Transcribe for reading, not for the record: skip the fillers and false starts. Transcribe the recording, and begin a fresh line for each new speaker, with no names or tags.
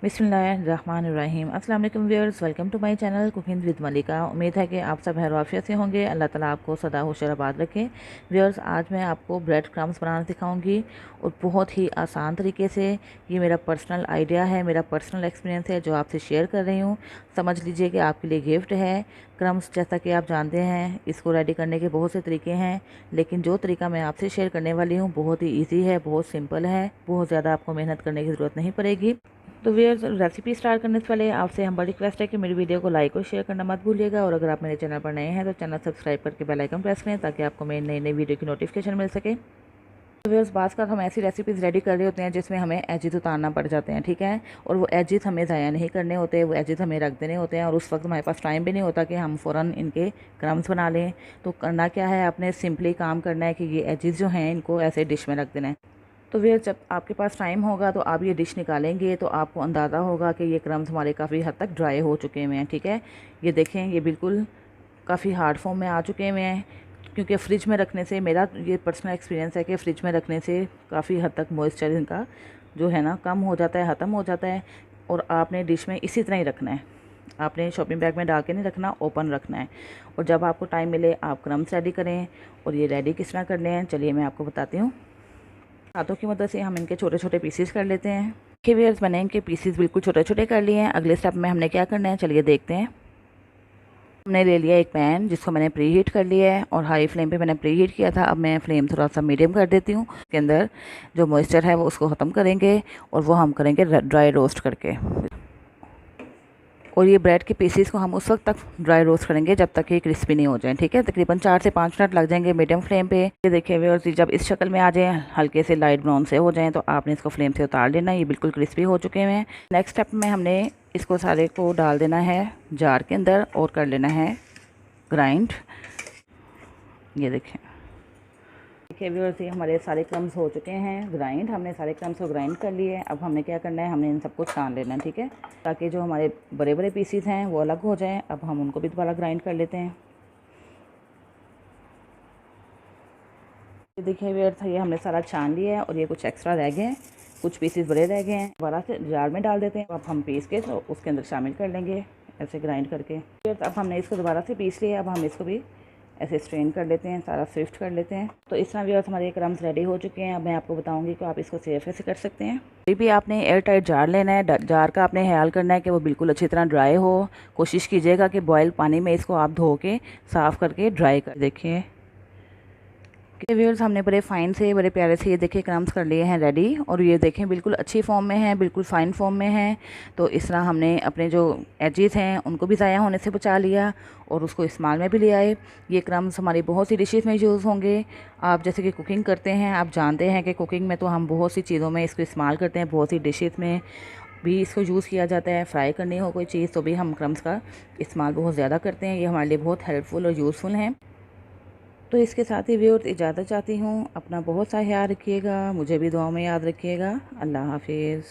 बिस्मिल्लाहिर्रहमानिर्रहीम। अस्सलाम वालेकुम viewers, welcome to my channel cooking with Malika. उम्मीद है कि आप सब खैर आफियत से होंगे। अल्लाह ताला आपको सदा होशियाराबाद रखे। व्यूअर्स, आज मैं आपको ब्रेड क्रम्स बनाना सिखाऊंगी और बहुत ही आसान तरीके से। ये मेरा पर्सनल आइडिया है, मेरा पर्सनल एक्सपीरियंस है जो आपसे शेयर कर रही हूँ। समझ लीजिए कि आपके लिए गिफ्ट है। क्रम्स जैसा कि आप जानते हैं, इसको रेडी करने के बहुत से तरीके हैं, लेकिन जो तरीका मैं आपसे शेयर करने वाली हूँ बहुत ही ईजी है, बहुत सिंपल है, बहुत ज़्यादा आपको मेहनत करने की ज़रूरत नहीं पड़ेगी। तो व्यूअर्स, रेसिपी स्टार्ट करने से पहले आपसे हम बड़ी रिक्वेस्ट है कि मेरी वीडियो को लाइक और शेयर करना मत भूलिएगा, और अगर आप मेरे चैनल पर नए हैं तो चैनल सब्सक्राइब करके बेल आइकन प्रेस करें ताकि आपको मेरी नई नई वीडियो की नोटिफिकेशन मिल सके। तो व्यूअर्स, बात कर हम ऐसी रेसिपीज़ रेडी कर रहे होते हैं जिसमें हमें एजिज उतारना पड़ जाते हैं, ठीक है, और वो एजिज हमें ज़ाया नहीं करने होते, वो एजिज हमें रख देने होते हैं, और उस वक्त हमारे पास टाइम भी नहीं होता कि हम फ़ौरन इनके क्रम्स बना लें। तो करना क्या है, आपने सिंपली काम करना है कि ये एजिज जो हैं इनको ऐसे डिश में रख देना है। तो व्यूअर्स, जब आपके पास टाइम होगा तो आप ये डिश निकालेंगे तो आपको अंदाज़ा होगा कि ये क्रम्स हमारे काफ़ी हद तक ड्राई हो चुके हुए हैं, ठीक है। ये देखें, ये बिल्कुल काफ़ी हार्ड फॉर्म में आ चुके हुए हैं, क्योंकि फ़्रिज में रखने से, मेरा ये पर्सनल एक्सपीरियंस है कि फ़्रिज में रखने से काफ़ी हद तक मॉइस्चर इनका जो है ना कम हो जाता है, ख़त्म हो जाता है। और आपने डिश में इसी तरह ही रखना है, आपने शॉपिंग बैग में डाल के नहीं रखना, ओपन रखना है। और जब आपको टाइम मिले आप क्रम्स रेडी करें। और ये रेडी किस तरह करने हैं चलिए मैं आपको बताती हूँ। हाथों की मदद से हम इनके छोटे छोटे पीसेस कर लेते हैं। देखिए व्यूअर्स, मैंने इनके पीसेस बिल्कुल छोटे छोटे कर लिए हैं। अगले स्टेप में हमने क्या करना है चलिए देखते हैं। हमने ले लिया एक पैन जिसको मैंने प्री हीट कर लिया है, और हाई फ्लेम पे मैंने प्री हीट किया था। अब मैं फ्लेम थोड़ा सा मीडियम कर देती हूँ। इसके अंदर जो मॉइस्चर है वो उसको ख़त्म करेंगे, और वो हम करेंगे ड्राई रोस्ट करके। और ये ब्रेड के पीसीस को हम उस वक्त तक ड्राई रोस्ट करेंगे जब तक ये क्रिस्पी नहीं हो जाए, ठीक है। तकरीबन 4 से 5 मिनट लग जाएंगे मीडियम फ्लेम पे। ये देखिए व्यूअर्स, जब इस शक्ल में आ जाए, हल्के से लाइट ब्राउन से हो जाएं, तो आपने इसको फ्लेम से उतार लेना। ये बिल्कुल क्रिस्पी हो चुके हैं। नेक्स्ट स्टेप में हमने इसको सारे को डाल देना है जार के अंदर और कर लेना है ग्राइंड। ये देखिए व्यूअर्स, ये हमारे सारे क्रम्स हो चुके हैं ग्राइंड। हमने सारे क्रम्स को ग्राइंड कर लिए। अब हमें क्या करना है, हमने इन सबको छान लेना है, ठीक है, ताकि जो हमारे बड़े बड़े पीसीस हैं वो अलग हो जाएं। अब हम उनको भी दोबारा ग्राइंड कर लेते हैं। ये देखिए व्यूअर्स, ये हमने सारा छान लिया है, और ये कुछ एक्स्ट्रा रह गए हैं, कुछ पीसीस बड़े रह गए हैं। दोबारा से जार में डाल देते हैं। अब हम पीस के तो उसके अंदर शामिल कर लेंगे ऐसे ग्राइंड करके। अब हमने इसको दोबारा से पीस लिया। अब हम इसको भी ऐसे स्ट्रेन कर लेते हैं, सारा स्विफ्ट कर लेते हैं। तो इस तरह व्यूअर्स हमारे क्रम्स रेडी हो चुके हैं। अब मैं आपको बताऊंगी कि आप इसको सेव कैसे कर सकते हैं। अभी भी आपने एयर टाइट जार लेना है। जार का आपने ख्याल करना है कि वो बिल्कुल अच्छी तरह ड्राई हो। कोशिश कीजिएगा कि बॉयल पानी में इसको आप धो के साफ़ करके ड्राई कर। देखिए व्यूअर्स, हमने बड़े फ़ाइन से, बड़े प्यारे से ये देखिए क्रम्स कर लिए हैं रेडी। और ये देखें बिल्कुल अच्छी फॉर्म में है, बिल्कुल फ़ाइन फॉर्म में है। तो इस तरह हमने अपने जो एजेस हैं उनको भी ज़ाया होने से बचा लिया, और उसको इस्तेमाल में भी ले आए। ये क्रम्स हमारी बहुत सी डिशेस में यूज़ होंगे। आप जैसे कि कुकिंग करते हैं, आप जानते हैं कि कुकिंग में तो हम बहुत सी चीज़ों में इसको इस्तेमाल करते हैं, बहुत सी डिशेस में भी इसको यूज़ किया जाता है। फ्राई करनी हो कोई चीज़ तो भी हम क्रम्स का इस्तेमाल बहुत ज़्यादा करते हैं। ये हमारे लिए बहुत हेल्पफुल और यूज़फुल हैं। तो इसके साथ ही व्यूअर्स इजाज़त चाहती हूँ। अपना बहुत सा ख्याल रखिएगा, मुझे भी दुआ में याद रखिएगा। अल्लाह हाफिज़।